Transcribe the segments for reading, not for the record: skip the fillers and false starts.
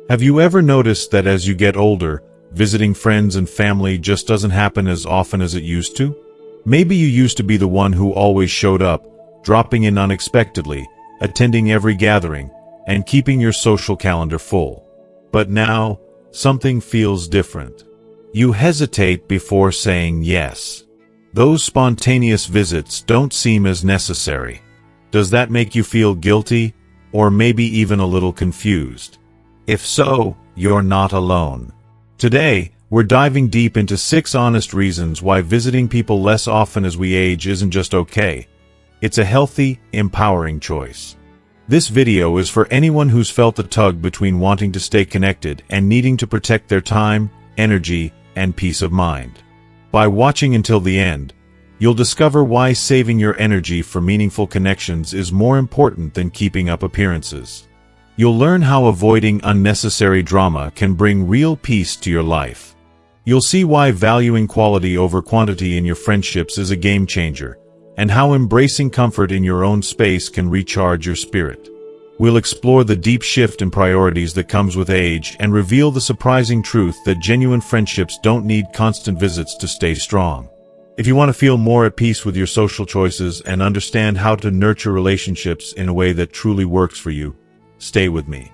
Have you ever noticed that as you get older, visiting friends and family just doesn't happen as often as it used to? Maybe you used to be the one who always showed up, dropping in unexpectedly, attending every gathering, and keeping your social calendar full. But now, something feels different. You hesitate before saying yes. Those spontaneous visits don't seem as necessary. Does that make you feel guilty, or maybe even a little confused? If so, you're not alone. Today, we're diving deep into 6 honest reasons why visiting people less often as we age isn't just okay. It's a healthy, empowering choice. This video is for anyone who's felt the tug between wanting to stay connected and needing to protect their time, energy, and peace of mind. By watching until the end, you'll discover why saving your energy for meaningful connections is more important than keeping up appearances. You'll learn how avoiding unnecessary drama can bring real peace to your life. You'll see why valuing quality over quantity in your friendships is a game changer, and how embracing comfort in your own space can recharge your spirit. We'll explore the deep shift in priorities that comes with age and reveal the surprising truth that genuine friendships don't need constant visits to stay strong. If you want to feel more at peace with your social choices and understand how to nurture relationships in a way that truly works for you, stay with me.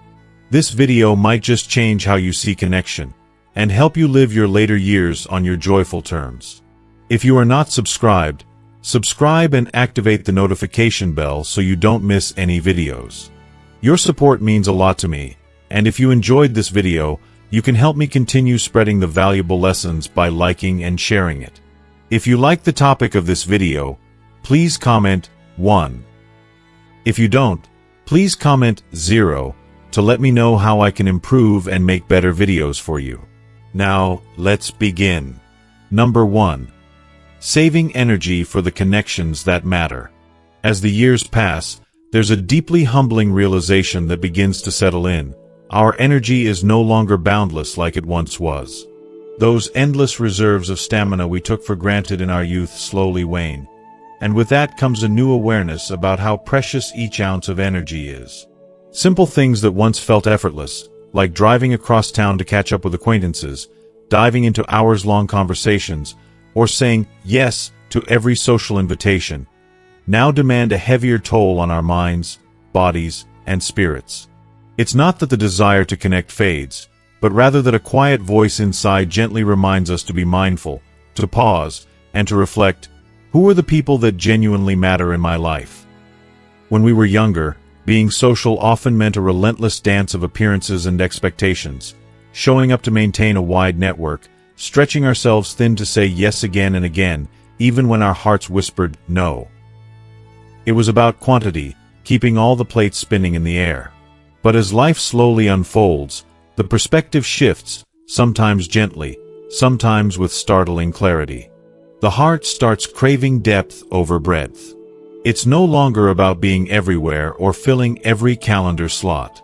This video might just change how you see connection and help you live your later years on your joyful terms. If you are not subscribed, subscribe and activate the notification bell so you don't miss any videos. Your support means a lot to me, and if you enjoyed this video, you can help me continue spreading the valuable lessons by liking and sharing it. If you like the topic of this video, please comment 1. If you don't, please comment 0 to let me know how I can improve and make better videos for you. Now, let's begin. Number 1. Saving energy for the connections that matter. As the years pass, there's a deeply humbling realization that begins to settle in. Our energy is no longer boundless like it once was. Those endless reserves of stamina we took for granted in our youth slowly wane. And with that comes a new awareness about how precious each ounce of energy is. Simple things that once felt effortless, like driving across town to catch up with acquaintances, diving into hours-long conversations, or saying yes to every social invitation, now demand a heavier toll on our minds, bodies, and spirits. It's not that the desire to connect fades, but rather that a quiet voice inside gently reminds us to be mindful, to pause, and to reflect, who are the people that genuinely matter in my life? When we were younger, being social often meant a relentless dance of appearances and expectations, showing up to maintain a wide network, stretching ourselves thin to say yes again and again, even when our hearts whispered no. It was about quantity, keeping all the plates spinning in the air. But as life slowly unfolds, the perspective shifts, sometimes gently, sometimes with startling clarity. The heart starts craving depth over breadth. It's no longer about being everywhere or filling every calendar slot.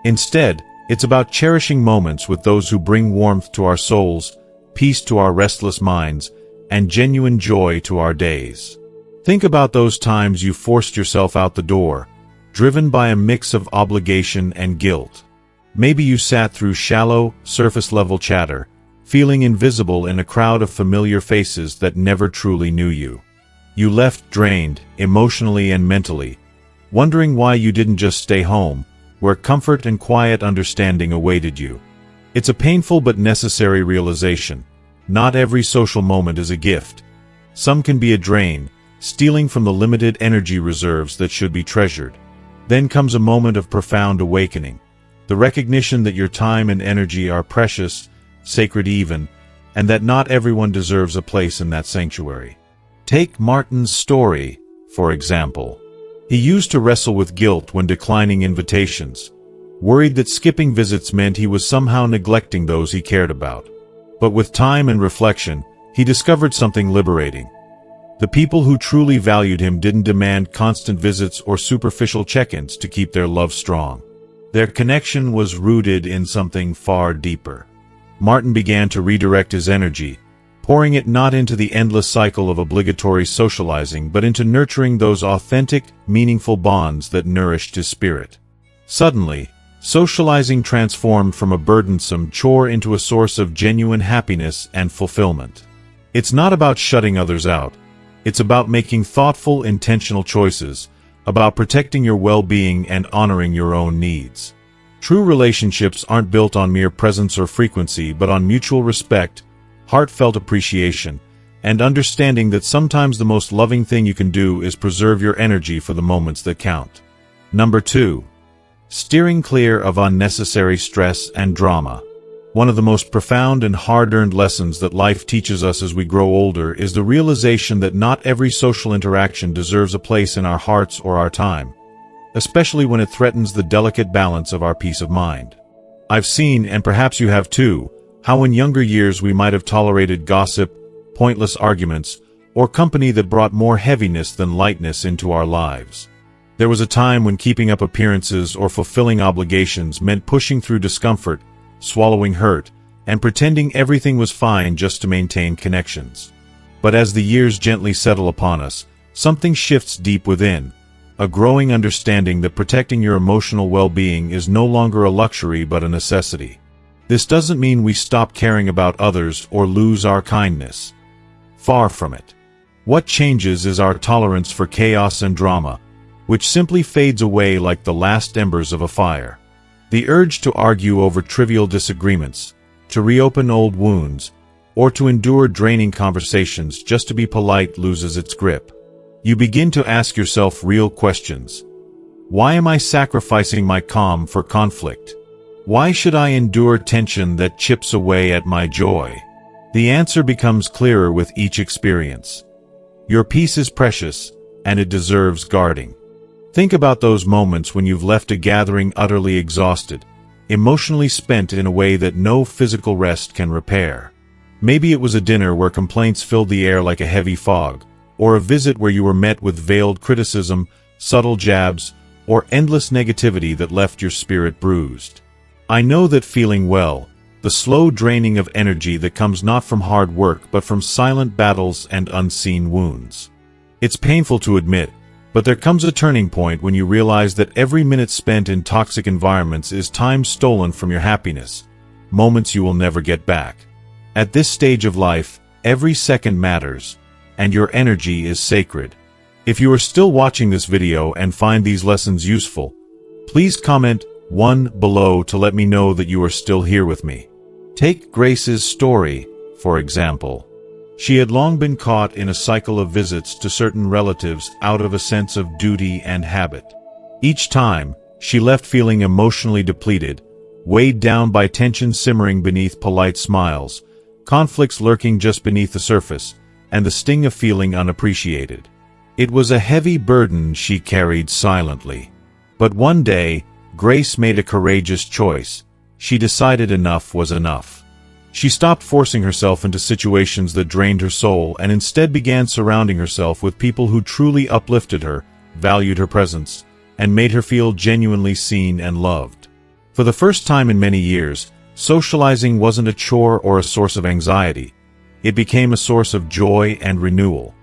Instead, it's about cherishing moments with those who bring warmth to our souls, peace to our restless minds, and genuine joy to our days. Think about those times you forced yourself out the door, driven by a mix of obligation and guilt. Maybe you sat through shallow, surface-level chatter, feeling invisible in a crowd of familiar faces that never truly knew you. You left drained, emotionally and mentally, wondering why you didn't just stay home, where comfort and quiet understanding awaited you. It's a painful but necessary realization. Not every social moment is a gift. Some can be a drain, stealing from the limited energy reserves that should be treasured. Then comes a moment of profound awakening, the recognition that your time and energy are precious, sacred even, and that not everyone deserves a place in that sanctuary. Take Martin's story, for example. He used to wrestle with guilt when declining invitations, worried that skipping visits meant he was somehow neglecting those he cared about. But with time and reflection, he discovered something liberating. The people who truly valued him didn't demand constant visits or superficial check-ins to keep their love strong. Their connection was rooted in something far deeper. Martin began to redirect his energy, pouring it not into the endless cycle of obligatory socializing but into nurturing those authentic, meaningful bonds that nourished his spirit. Suddenly, Socializing transformed from a burdensome chore into a source of genuine happiness and fulfillment. It's not about shutting others out. It's about making thoughtful, intentional choices, about protecting your well-being and honoring your own needs. True relationships aren't built on mere presence or frequency, but on mutual respect, heartfelt appreciation, and understanding that sometimes the most loving thing you can do is preserve your energy for the moments that count. Number 2. Steering clear of unnecessary stress and drama. One of the most profound and hard-earned lessons that life teaches us as we grow older is the realization that not every social interaction deserves a place in our hearts or our time, especially when it threatens the delicate balance of our peace of mind. I've seen, and perhaps you have too, how in younger years we might have tolerated gossip, pointless arguments, or company that brought more heaviness than lightness into our lives. There was a time when keeping up appearances or fulfilling obligations meant pushing through discomfort, swallowing hurt, and pretending everything was fine just to maintain connections. But as the years gently settle upon us, something shifts deep within, a growing understanding that protecting your emotional well-being is no longer a luxury but a necessity. This doesn't mean we stop caring about others or lose our kindness. Far from it. What changes is our tolerance for chaos and drama, which simply fades away like the last embers of a fire. The urge to argue over trivial disagreements, to reopen old wounds, or to endure draining conversations just to be polite loses its grip. You begin to ask yourself real questions. Why am I sacrificing my calm for conflict? Why should I endure tension that chips away at my joy? The answer becomes clearer with each experience. Your peace is precious, and it deserves guarding. Think about those moments when you've left a gathering utterly exhausted, emotionally spent in a way that no physical rest can repair. Maybe it was a dinner where complaints filled the air like a heavy fog, or a visit where you were met with veiled criticism, subtle jabs, or endless negativity that left your spirit bruised. I know that feeling well, the slow draining of energy that comes not from hard work but from silent battles and unseen wounds. It's painful to admit, but there comes a turning point when you realize that every minute spent in toxic environments is time stolen from your happiness, moments you will never get back. At this stage of life, every second matters, and your energy is sacred. If you are still watching this video and find these lessons useful, please comment 1 below to let me know that you are still here with me. Take Grace's story, for example. She had long been caught in a cycle of visits to certain relatives out of a sense of duty and habit. Each time, she left feeling emotionally depleted, weighed down by tension simmering beneath polite smiles, conflicts lurking just beneath the surface, and the sting of feeling unappreciated. It was a heavy burden she carried silently. But one day, Grace made a courageous choice. She decided enough was enough. She stopped forcing herself into situations that drained her soul and instead began surrounding herself with people who truly uplifted her, valued her presence, and made her feel genuinely seen and loved. For the first time in many years, socializing wasn't a chore or a source of anxiety. It became a source of joy and renewal.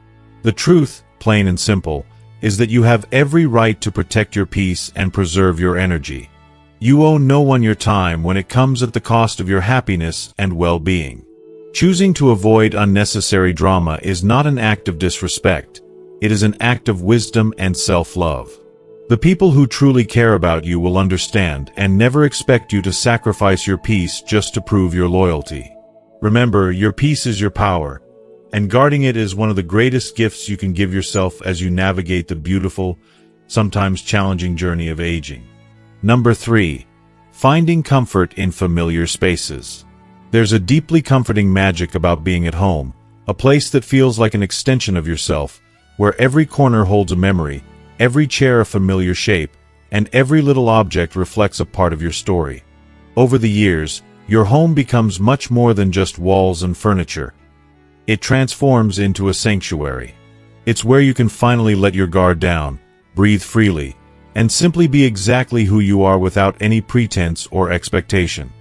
The truth, plain and simple, is that you have every right to protect your peace and preserve your energy. You owe no one your time when it comes at the cost of your happiness and well-being. Choosing to avoid unnecessary drama is not an act of disrespect. It is an act of wisdom and self-love. The people who truly care about you will understand and never expect you to sacrifice your peace just to prove your loyalty. Remember, your peace is your power, and guarding it is one of the greatest gifts you can give yourself as you navigate the beautiful, sometimes challenging journey of aging. Number 3. Finding comfort in familiar spaces. There's a deeply comforting magic about being at home, a place that feels like an extension of yourself, where every corner holds a memory, every chair a familiar shape, and every little object reflects a part of your story. Over the years, your home becomes much more than just walls and furniture. It transforms into a sanctuary. It's where you can finally let your guard down, breathe freely, and simply be exactly who you are without any pretense or expectation.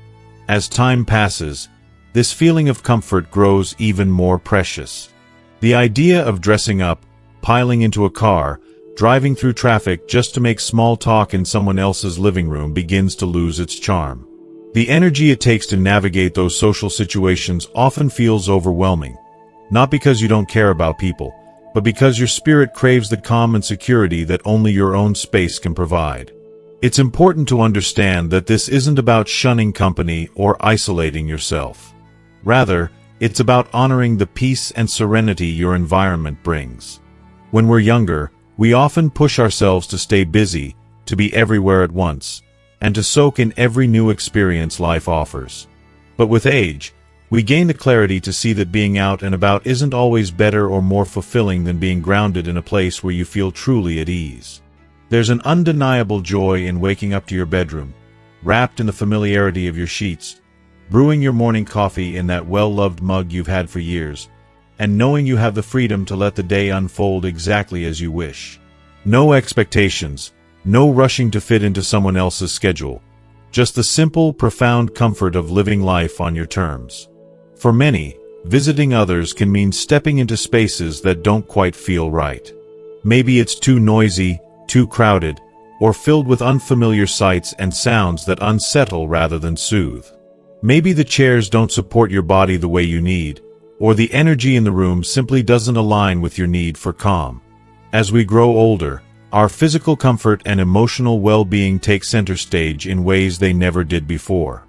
As time passes, this feeling of comfort grows even more precious. The idea of dressing up, piling into a car, driving through traffic just to make small talk in someone else's living room begins to lose its charm. The energy it takes to navigate those social situations often feels overwhelming, not because you don't care about people, but because your spirit craves the calm and security that only your own space can provide. It's important to understand that this isn't about shunning company or isolating yourself. Rather, it's about honoring the peace and serenity your environment brings. When we're younger, we often push ourselves to stay busy, to be everywhere at once, and to soak in every new experience life offers. But with age, we gain the clarity to see that being out and about isn't always better or more fulfilling than being grounded in a place where you feel truly at ease. There's an undeniable joy in waking up to your bedroom, wrapped in the familiarity of your sheets, brewing your morning coffee in that well-loved mug you've had for years, and knowing you have the freedom to let the day unfold exactly as you wish. No expectations, no rushing to fit into someone else's schedule, just the simple, profound comfort of living life on your terms. For many, visiting others can mean stepping into spaces that don't quite feel right. Maybe it's too noisy, too crowded, or filled with unfamiliar sights and sounds that unsettle rather than soothe. Maybe the chairs don't support your body the way you need, or the energy in the room simply doesn't align with your need for calm. As we grow older, our physical comfort and emotional well-being take center stage in ways they never did before.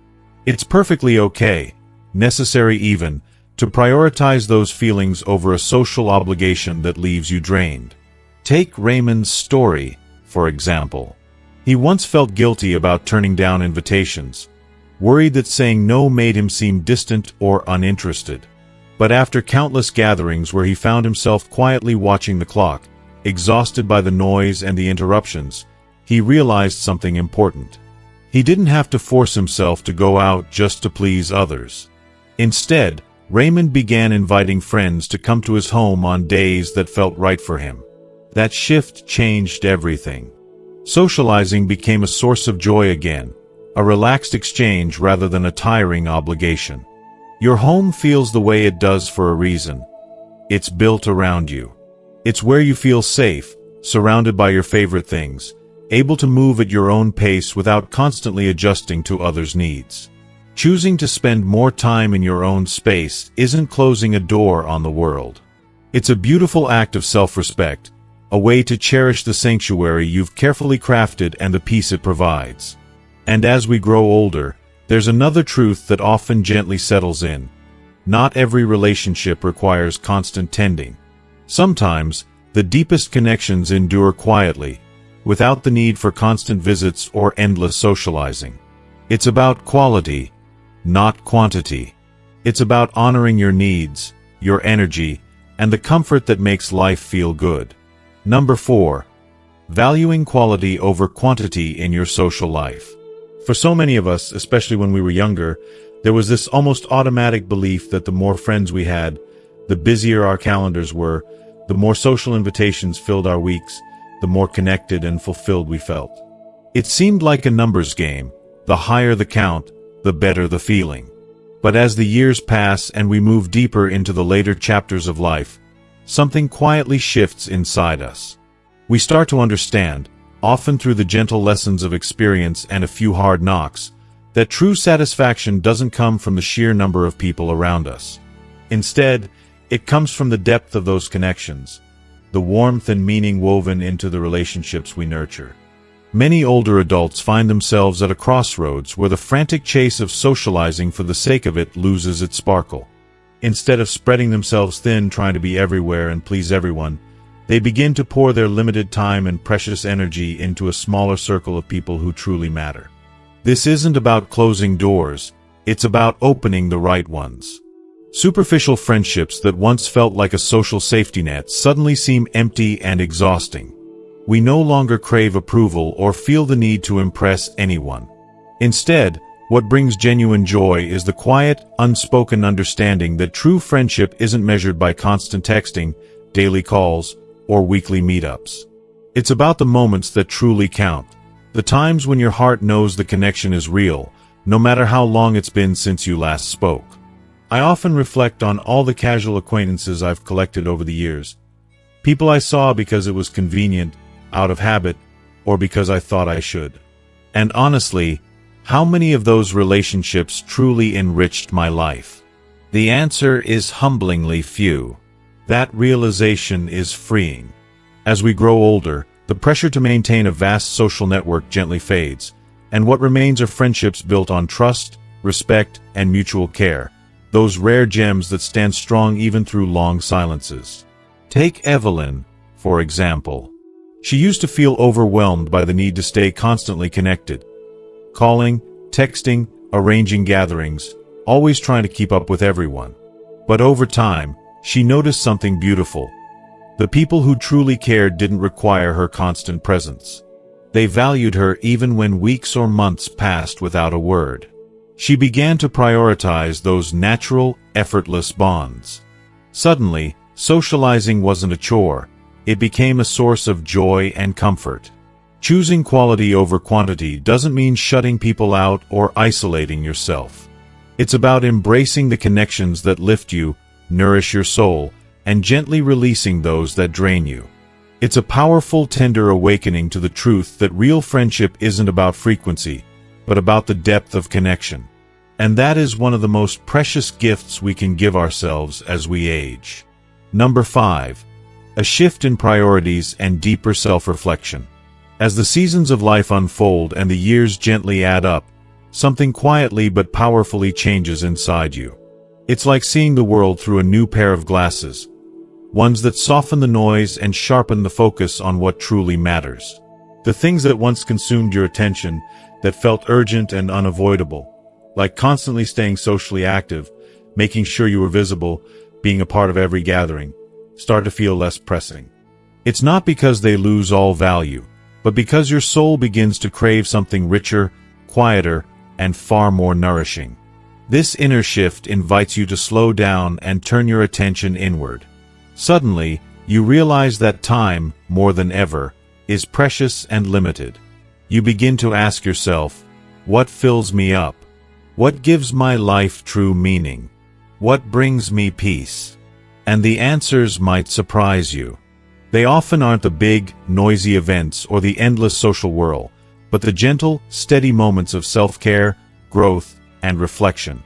It's perfectly okay, necessary even, to prioritize those feelings over a social obligation that leaves you drained. Take Raymond's story, for example. He once felt guilty about turning down invitations, worried that saying no made him seem distant or uninterested. But after countless gatherings where he found himself quietly watching the clock, exhausted by the noise and the interruptions, he realized something important. He didn't have to force himself to go out just to please others. Instead, Raymond began inviting friends to come to his home on days that felt right for him. That shift changed everything. Socializing became a source of joy again, a relaxed exchange rather than a tiring obligation. Your home feels the way it does for a reason. It's built around you. It's where you feel safe, surrounded by your favorite things, able to move at your own pace without constantly adjusting to others' needs. Choosing to spend more time in your own space isn't closing a door on the world. It's a beautiful act of self-respect, a way to cherish the sanctuary you've carefully crafted and the peace it provides. And as we grow older, there's another truth that often gently settles in. Not every relationship requires constant tending. Sometimes, the deepest connections endure quietly, without the need for constant visits or endless socializing. It's about quality, not quantity. It's about honoring your needs, your energy, and the comfort that makes life feel good. Number 4. Valuing quality over quantity in your social life. For so many of us, especially when we were younger, there was this almost automatic belief that the more friends we had, the busier our calendars were, the more social invitations filled our weeks, the more connected and fulfilled we felt. It seemed like a numbers game. The higher the count, the better the feeling. But as the years pass and we move deeper into the later chapters of life, something quietly shifts inside us. We start to understand, often through the gentle lessons of experience and a few hard knocks, that true satisfaction doesn't come from the sheer number of people around us. Instead, it comes from the depth of those connections, the warmth and meaning woven into the relationships we nurture. Many older adults find themselves at a crossroads where the frantic chase of socializing for the sake of it loses its sparkle. Instead of spreading themselves thin trying to be everywhere and please everyone, they begin to pour their limited time and precious energy into a smaller circle of people who truly matter. This isn't about closing doors, it's about opening the right ones. Superficial friendships that once felt like a social safety net suddenly seem empty and exhausting. We no longer crave approval or feel the need to impress anyone. Instead, what brings genuine joy is the quiet, unspoken understanding that true friendship isn't measured by constant texting, daily calls, or weekly meetups. It's about the moments that truly count, the times when your heart knows the connection is real, no matter how long it's been since you last spoke. I often reflect on all the casual acquaintances I've collected over the years. People I saw because it was convenient, out of habit, or because I thought I should. And honestly, how many of those relationships truly enriched my life? The answer is humblingly few. That realization is freeing. As we grow older, the pressure to maintain a vast social network gently fades, and what remains are friendships built on trust, respect, and mutual care, those rare gems that stand strong even through long silences. Take Evelyn, for example. She used to feel overwhelmed by the need to stay constantly connected. Calling, texting, arranging gatherings, always trying to keep up with everyone. But over time, she noticed something beautiful. The people who truly cared didn't require her constant presence. They valued her even when weeks or months passed without a word. She began to prioritize those natural, effortless bonds. Suddenly, socializing wasn't a chore. It became a source of joy and comfort. Choosing quality over quantity doesn't mean shutting people out or isolating yourself. It's about embracing the connections that lift you, nourish your soul, and gently releasing those that drain you. It's a powerful, tender awakening to the truth that real friendship isn't about frequency, but about the depth of connection. And that is one of the most precious gifts we can give ourselves as we age. Number 5. A shift in priorities and deeper self-reflection. As the seasons of life unfold and the years gently add up, something quietly but powerfully changes inside you. It's like seeing the world through a new pair of glasses, ones that soften the noise and sharpen the focus on what truly matters. The things that once consumed your attention, that felt urgent and unavoidable, like constantly staying socially active, making sure you were visible, being a part of every gathering, start to feel less pressing. It's not because they lose all value, but because your soul begins to crave something richer, quieter, and far more nourishing. This inner shift invites you to slow down and turn your attention inward. Suddenly, you realize that time, more than ever, is precious and limited. You begin to ask yourself, what fills me up? What gives my life true meaning? What brings me peace? And the answers might surprise you. They often aren't the big, noisy events or the endless social whirl, but the gentle, steady moments of self-care, growth, and reflection.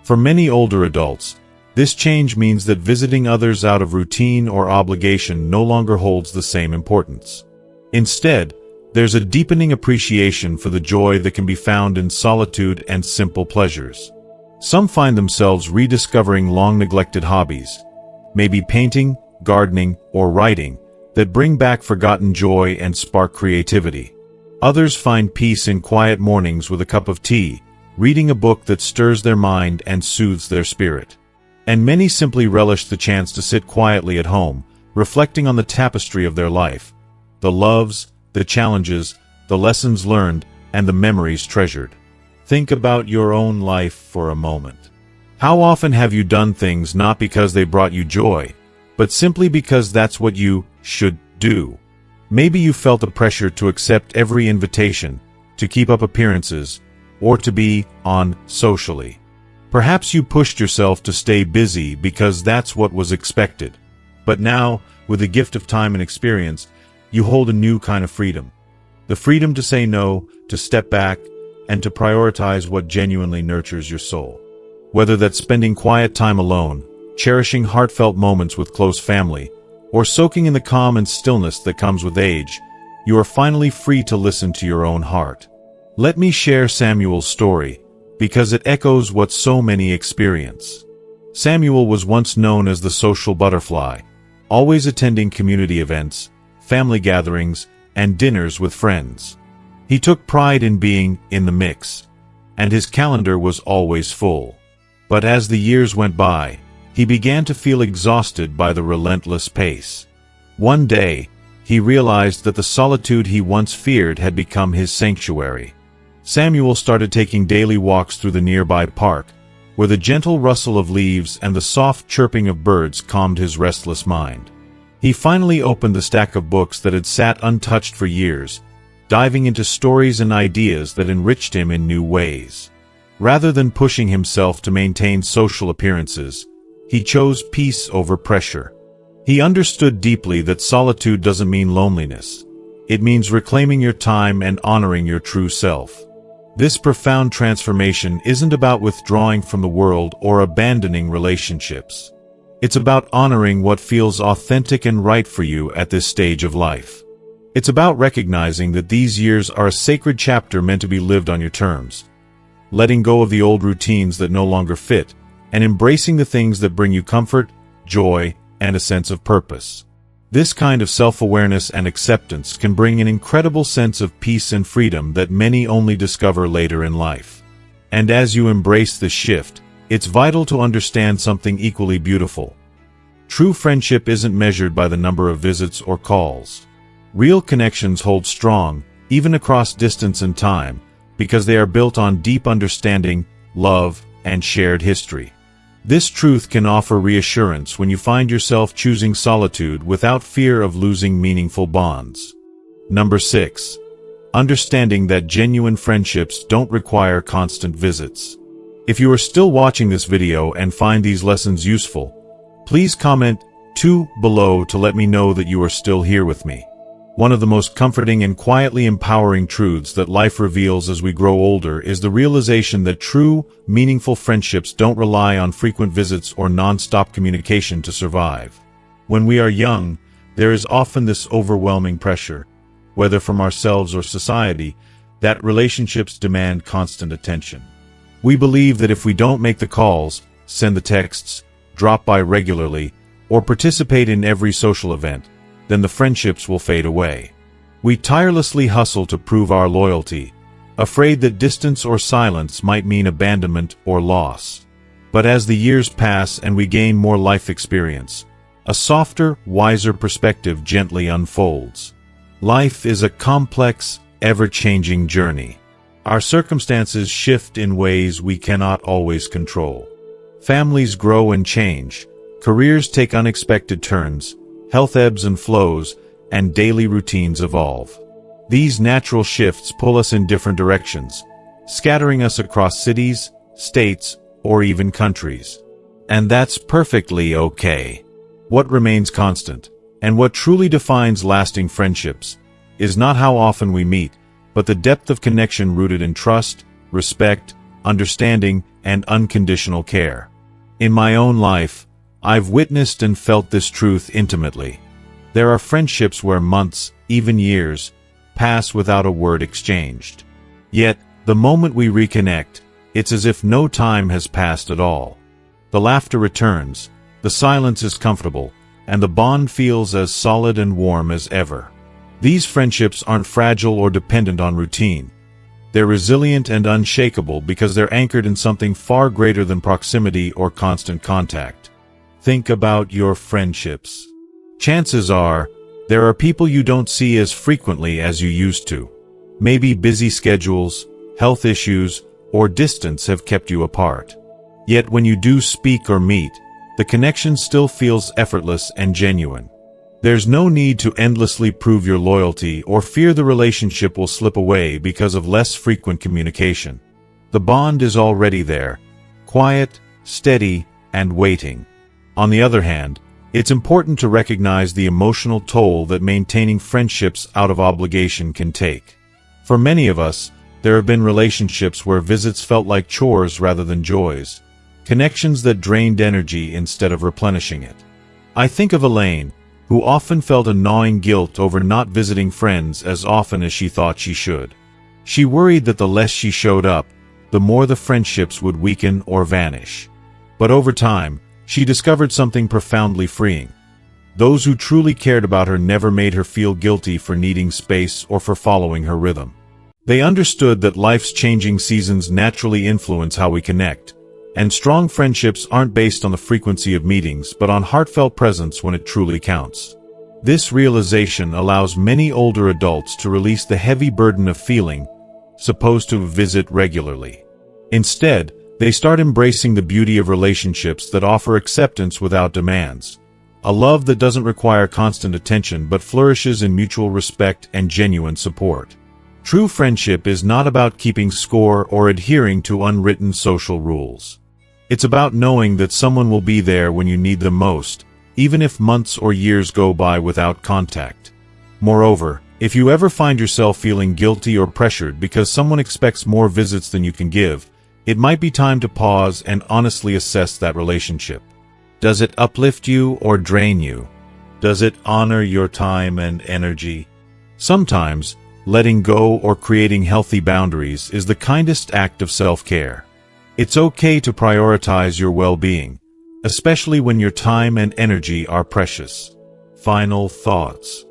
For many older adults, this change means that visiting others out of routine or obligation no longer holds the same importance. Instead, there's a deepening appreciation for the joy that can be found in solitude and simple pleasures. Some find themselves rediscovering long-neglected hobbies, maybe painting, gardening, or writing, that bring back forgotten joy and spark creativity. Others find peace in quiet mornings with a cup of tea, reading a book that stirs their mind and soothes their spirit. And many simply relish the chance to sit quietly at home, reflecting on the tapestry of their life, the loves, the challenges, the lessons learned, and the memories treasured. Think about your own life for a moment. How often have you done things not because they brought you joy, but simply because that's what you should do? Maybe you felt the pressure to accept every invitation, to keep up appearances, or to be on socially. Perhaps you pushed yourself to stay busy because that's what was expected. But now, with the gift of time and experience, you hold a new kind of freedom. The freedom to say no, to step back, and to prioritize what genuinely nurtures your soul. Whether that's spending quiet time alone, cherishing heartfelt moments with close family, or soaking in the calm and stillness that comes with age, you are finally free to listen to your own heart. Let me share Samuel's story, because it echoes what so many experience. Samuel was once known as the social butterfly, always attending community events, family gatherings, and dinners with friends. He took pride in being in the mix, and his calendar was always full. But as the years went by, he began to feel exhausted by the relentless pace. One day, he realized that the solitude he once feared had become his sanctuary. Samuel started taking daily walks through the nearby park, where the gentle rustle of leaves and the soft chirping of birds calmed his restless mind. He finally opened the stack of books that had sat untouched for years, diving into stories and ideas that enriched him in new ways. Rather than pushing himself to maintain social appearances, he chose peace over pressure. He understood deeply that solitude doesn't mean loneliness. It means reclaiming your time and honoring your true self. This profound transformation isn't about withdrawing from the world or abandoning relationships. It's about honoring what feels authentic and right for you at this stage of life. It's about recognizing that these years are a sacred chapter meant to be lived on your terms, letting go of the old routines that no longer fit, and embracing the things that bring you comfort, joy, and a sense of purpose. This kind of self-awareness and acceptance can bring an incredible sense of peace and freedom that many only discover later in life. And as you embrace this shift, it's vital to understand something equally beautiful. True friendship isn't measured by the number of visits or calls. Real connections hold strong, even across distance and time, because they are built on deep understanding, love, and shared history. This truth can offer reassurance when you find yourself choosing solitude without fear of losing meaningful bonds. Number 6. Understanding that genuine friendships don't require constant visits. If you are still watching this video and find these lessons useful, please comment 2 below to let me know that you are still here with me. One of the most comforting and quietly empowering truths that life reveals as we grow older is the realization that true, meaningful friendships don't rely on frequent visits or non-stop communication to survive. When we are young, there is often this overwhelming pressure, whether from ourselves or society, that relationships demand constant attention. We believe that if we don't make the calls, send the texts, drop by regularly, or participate in every social event, then the friendships will fade away. We tirelessly hustle to prove our loyalty, afraid that distance or silence might mean abandonment or loss. But as the years pass and we gain more life experience, a softer, wiser perspective gently unfolds. Life is a complex, ever-changing journey. Our circumstances shift in ways we cannot always control. Families grow and change, careers take unexpected turns, health ebbs and flows, and daily routines evolve. These natural shifts pull us in different directions, scattering us across cities, states, or even countries. And that's perfectly okay. What remains constant, and what truly defines lasting friendships, is not how often we meet, but the depth of connection rooted in trust, respect, understanding, and unconditional care. In my own life, I've witnessed and felt this truth intimately. There are friendships where months, even years, pass without a word exchanged. Yet, the moment we reconnect, it's as if no time has passed at all. The laughter returns, the silence is comfortable, and the bond feels as solid and warm as ever. These friendships aren't fragile or dependent on routine. They're resilient and unshakable because they're anchored in something far greater than proximity or constant contact. Think about your friendships. Chances are, there are people you don't see as frequently as you used to. Maybe busy schedules, health issues, or distance have kept you apart. Yet when you do speak or meet, the connection still feels effortless and genuine. There's no need to endlessly prove your loyalty or fear the relationship will slip away because of less frequent communication. The bond is already there, quiet, steady, and waiting. On the other hand, it's important to recognize the emotional toll that maintaining friendships out of obligation can take. For many of us, there have been relationships where visits felt like chores rather than joys, connections that drained energy instead of replenishing it. I think of Elaine, who often felt a gnawing guilt over not visiting friends as often as she thought she should. She worried that the less she showed up, the more the friendships would weaken or vanish. But over time, she discovered something profoundly freeing. Those who truly cared about her never made her feel guilty for needing space or for following her rhythm. They understood that life's changing seasons naturally influence how we connect, and strong friendships aren't based on the frequency of meetings but on heartfelt presence when it truly counts. This realization allows many older adults to release the heavy burden of feeling supposed to visit regularly. Instead, they start embracing the beauty of relationships that offer acceptance without demands, a love that doesn't require constant attention but flourishes in mutual respect and genuine support. True friendship is not about keeping score or adhering to unwritten social rules. It's about knowing that someone will be there when you need them most, even if months or years go by without contact. Moreover, If you ever find yourself feeling guilty or pressured because someone expects more visits than you can give, it might be time to pause and honestly assess that relationship. Does it uplift you or drain you? Does it honor your time and energy? Sometimes, letting go or creating healthy boundaries is the kindest act of self-care. It's okay to prioritize your well-being, especially when your time and energy are precious. Final thoughts.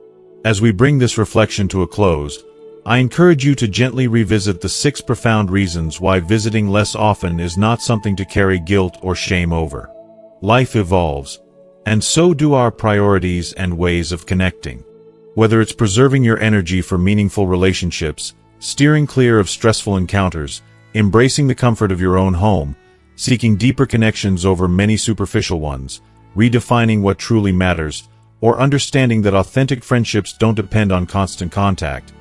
As we bring this reflection to a close, I encourage you to gently revisit the 6 profound reasons why visiting less often is not something to carry guilt or shame over. Life evolves, and so do our priorities and ways of connecting. Whether it's preserving your energy for meaningful relationships, steering clear of stressful encounters, embracing the comfort of your own home, seeking deeper connections over many superficial ones, redefining what truly matters, or understanding that authentic friendships don't depend on constant contact,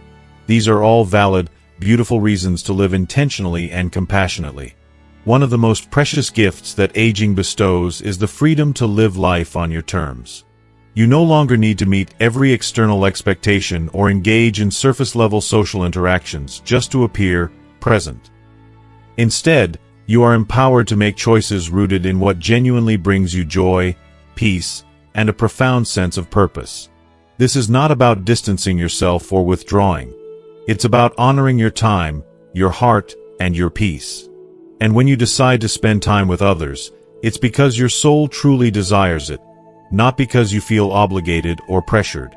these are all valid, beautiful reasons to live intentionally and compassionately. One of the most precious gifts that aging bestows is the freedom to live life on your terms. You no longer need to meet every external expectation or engage in surface-level social interactions just to appear present. Instead, you are empowered to make choices rooted in what genuinely brings you joy, peace, and a profound sense of purpose. This is not about distancing yourself or withdrawing. It's about honoring your time, your heart, and your peace. And when you decide to spend time with others, it's because your soul truly desires it, not because you feel obligated or pressured.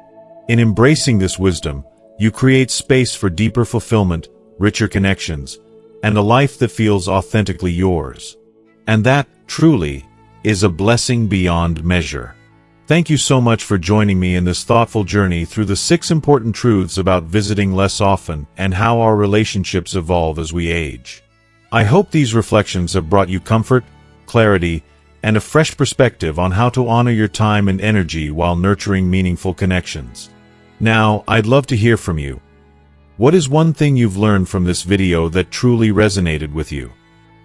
In embracing this wisdom, you create space for deeper fulfillment, richer connections, and a life that feels authentically yours. And that, truly, is a blessing beyond measure. Thank you so much for joining me in this thoughtful journey through the 6 important truths about visiting less often and how our relationships evolve as we age. I hope these reflections have brought you comfort, clarity, and a fresh perspective on how to honor your time and energy while nurturing meaningful connections. Now, I'd love to hear from you. What is one thing you've learned from this video that truly resonated with you?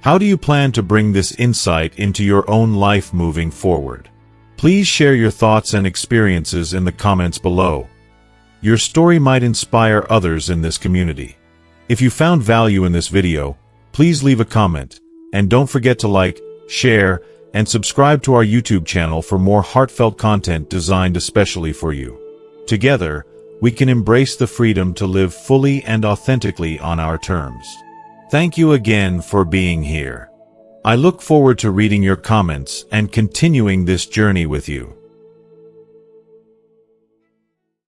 How do you plan to bring this insight into your own life moving forward? Please share your thoughts and experiences in the comments below. Your story might inspire others in this community. If you found value in this video, please leave a comment, and don't forget to like, share, and subscribe to our YouTube channel for more heartfelt content designed especially for you. Together, we can embrace the freedom to live fully and authentically on our terms. Thank you again for being here. I look forward to reading your comments and continuing this journey with you.